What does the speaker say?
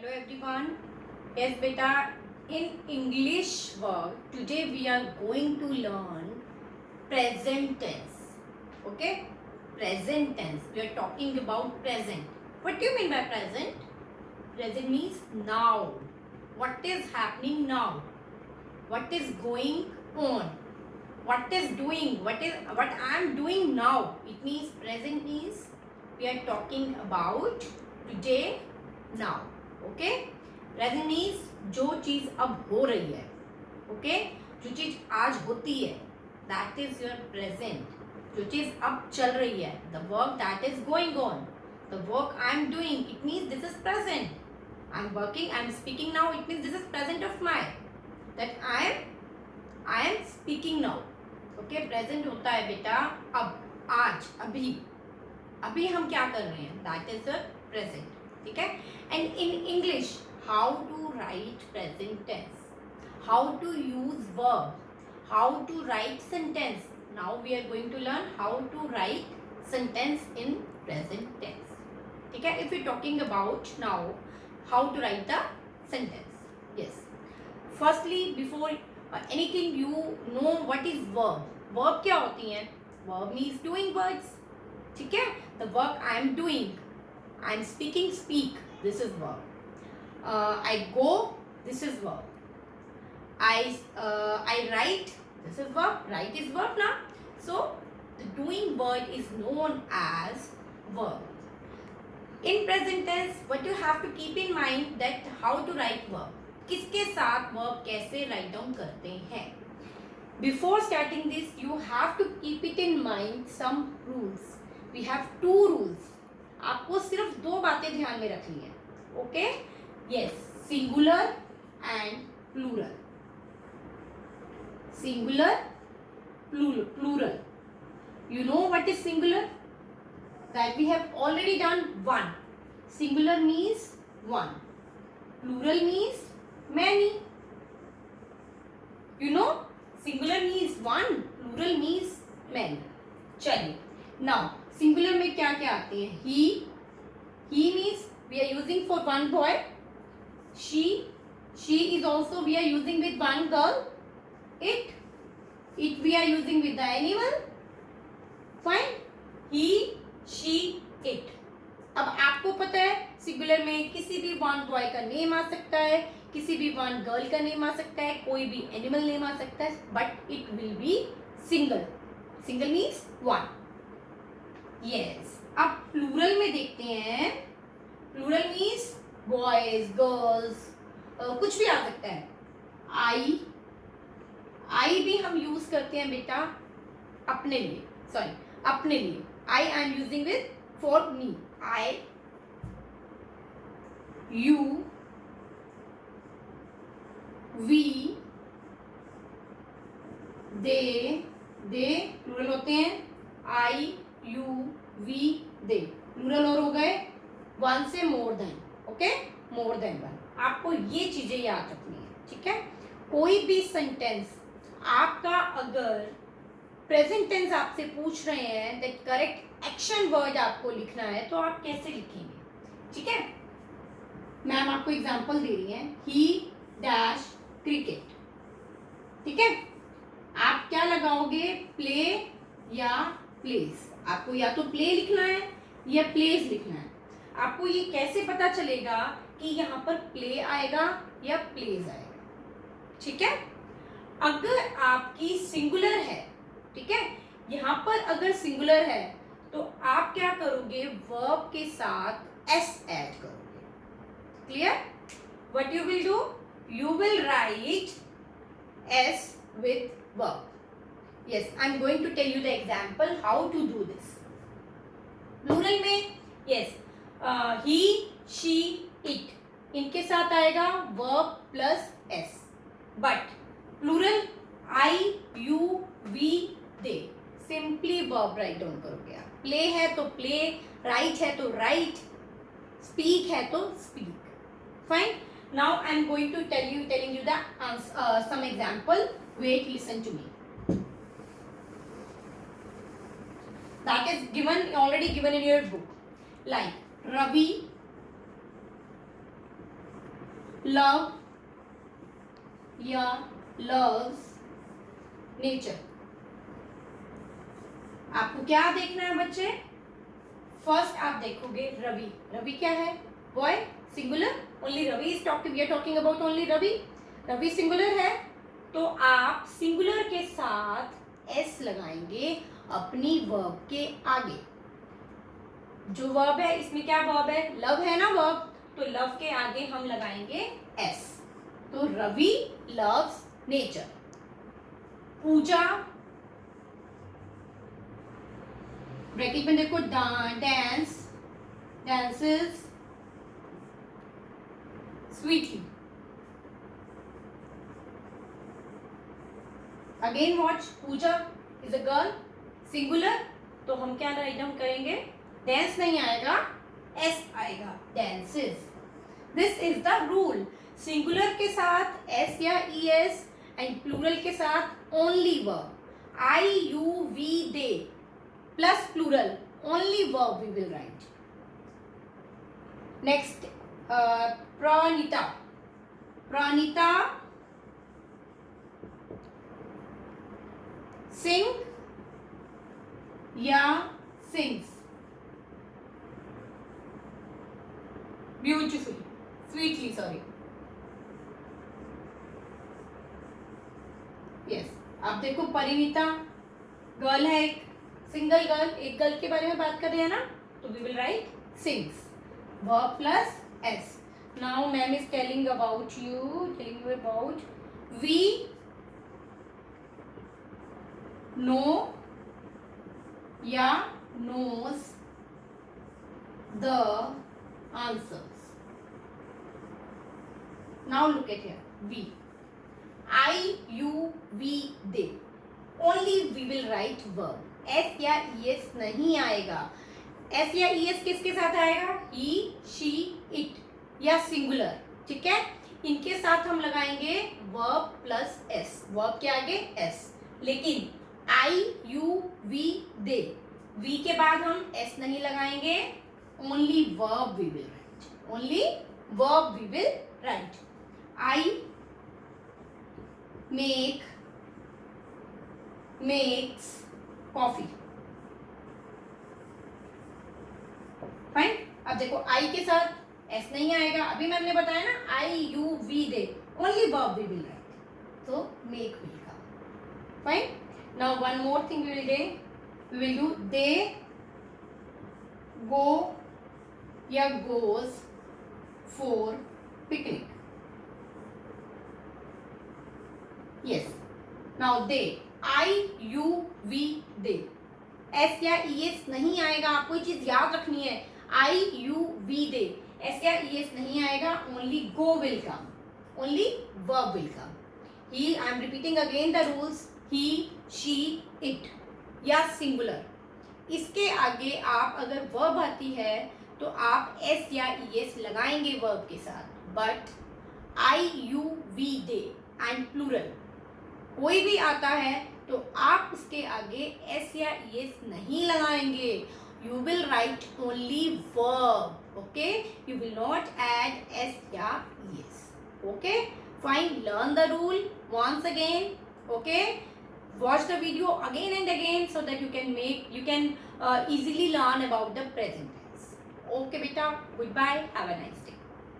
Hello everyone. Yes beta, in English word today we are going to learn present tense. Okay? Present tense. We are talking about present. What do you mean by present? Present means now. What is happening now? What is going on? What is doing? What I am doing now? It means present means we are talking about today now. Okay present means जो चीज अब हो रही है okay जो चीज आज होती है दैट इज योर प्रेजेंट जो चीज अब चल रही है the work that is going on the work I am doing it means this is present I am working I am speaking now it means this is present of my that I am speaking now okay present होता है बेटा अब आज अभी अभी हम क्या कर रहे हैं दैट इज योर प्रेजेंट ठीक है and in English how to write present tense how to use verb how to write sentence now we are going to learn how to write sentence in present tense ठीक है if you talking about now how to write the sentence yes firstly before anything you know what is verb verb क्या होती है verb means doing words ठीक है the work I am doing I'm speaking, speak. This is verb. I go. This is verb. I write. This is verb. Write is verb now. So the doing word is known as verb. In present tense, what you have to keep in mind that how to write verb. किसके साथ verb कैसे write down करते हैं. Before starting this, you have to keep it in mind some rules. We have two rules. आपको सिर्फ दो बातें ध्यान में रखनी है okay yes singular and plural singular plural you know what is singular that we have already done one singular means one plural means many you know singular means one plural means many चलिए now singular में क्या क्या आते हैं he means we are using for one boy she is also we are using with one girl it we are using with the animal fine he she it अब आपको पता है सिंगुलर में किसी भी वन बॉय का name आ सकता है किसी भी वन गर्ल का नेम आ सकता है कोई भी एनिमल नेम आ सकता है but it will be single means one yes अब प्लूरल में देखते हैं प्लूरल मीन्स बॉयज गर्ल्स कुछ भी आ सकता है आई भी हम यूज करते हैं बेटा अपने लिए I am using with for me I you we they plural होते हैं I you we they plural और हो गए वन से more than okay more than one आपको ये चीजें याद रखनी है ठीक है कोई भी सेंटेंस आपका अगर प्रेजेंट टेंस आपसे पूछ रहे हैं दैट करेक्ट एक्शन वर्ड आपको लिखना है तो आप कैसे लिखेंगे ठीक है मैम आपको एग्जांपल दे रही हैं ही डैश क्रिकेट ठीक है आप क्या लगाओगे प्ले या प्लेस आपको या तो प्ले लिखना है या प्लेस लिखना है आपको ये कैसे पता चलेगा कि यहाँ पर प्ले आएगा या प्लेस आएगा ठीक है अगर आपकी सिंगुलर है ठीक है यहाँ पर अगर सिंगुलर है तो आप क्या करोगे वर्ब के साथ एस ऐड करोगे clear what you will do you will right S with verb yes I'm going to tell you the example how to do this plural में yes he she it इनके साथ आएगा verb plus s but plural I you we they simply verb write down करोगे आप play है तो play write है तो write speak है तो speak fine now I'm going to telling you the some example wait listen to me that is already given in your book like Ravi love या loves nature. आपको क्या देखना है बच्चे? फर्स्ट आप देखोगे रवि. रवि क्या है? Boy, singular. Only Ravi is talking. We are talking about only Ravi. Ravi singular है, तो आप सिंगुलर के साथ एस लगाएंगे अपनी वर्ब के आगे. जो वर्ब है, इसमें क्या वर्ब है? लव है ना वर्ब, तो लव के आगे हम लगाएंगे एस. तो रवि लव्स नेचर. पूजा, ब्रैकेट में देखो, dance, dances sweetly. Again watch, Pooja is a girl, singular, तो हम क्या राइट डाउन करेंगे? डांस नहीं आएगा, एस आएगा, dances. This is the rule. Singular के साथ एस या ई एस एंड प्लूरल के साथ only verb. I you we they plus plural, only verb we will write. Next, Pranita. Pranita sing या sings. Beautifully, sweetly, sorry. Yes, अब देखो Parineeta girl है, एक सिंगल गर्ल, एक गर्ल के बारे में बात कर रहे हैं ना, तो we will write sings, verb plus s. Now ma'am is telling about you about we know या knows the answers. Now look at here, we. I, you, we, they. Only we will write verb. S या es नहीं आएगा. S या es किसके साथ आएगा? He, she, it या singular. ठीक है, इनके साथ हम लगाएंगे verb प्लस s. verb के आगे s. लेकिन I, you, we, they, we के बाद हम s नहीं लगाएंगे. Only verb we will write. Only verb we will write. I makes coffee. Fine. अब देखो आई के साथ एस नहीं आएगा, अभी मैंने बताया ना, I you we they, only verb we will write, तो make will come. Fine. Now one more thing we will do they go या goes for picnic. Yes. Now they, I, you, we, they. S या es नहीं आएगा. आपको ये चीज याद रखनी है. I, you, we, they. S या es नहीं आएगा. Only go will come. Only verb will come. He, I am repeating again the rules. He, she, it या singular. इसके आगे आप अगर verb आती है तो आप s या es लगाएंगे verb के साथ. But I, you, we, they and plural कोई भी आता है तो आप उसके आगे एस या एस नहीं लगाएंगे. You will write only verb. Okay, you will not add S या S. Okay, fine. Learn the rule once again. Okay, watch the video again and again so that you can easily learn about the present tense. Okay beta, goodbye, have a nice day.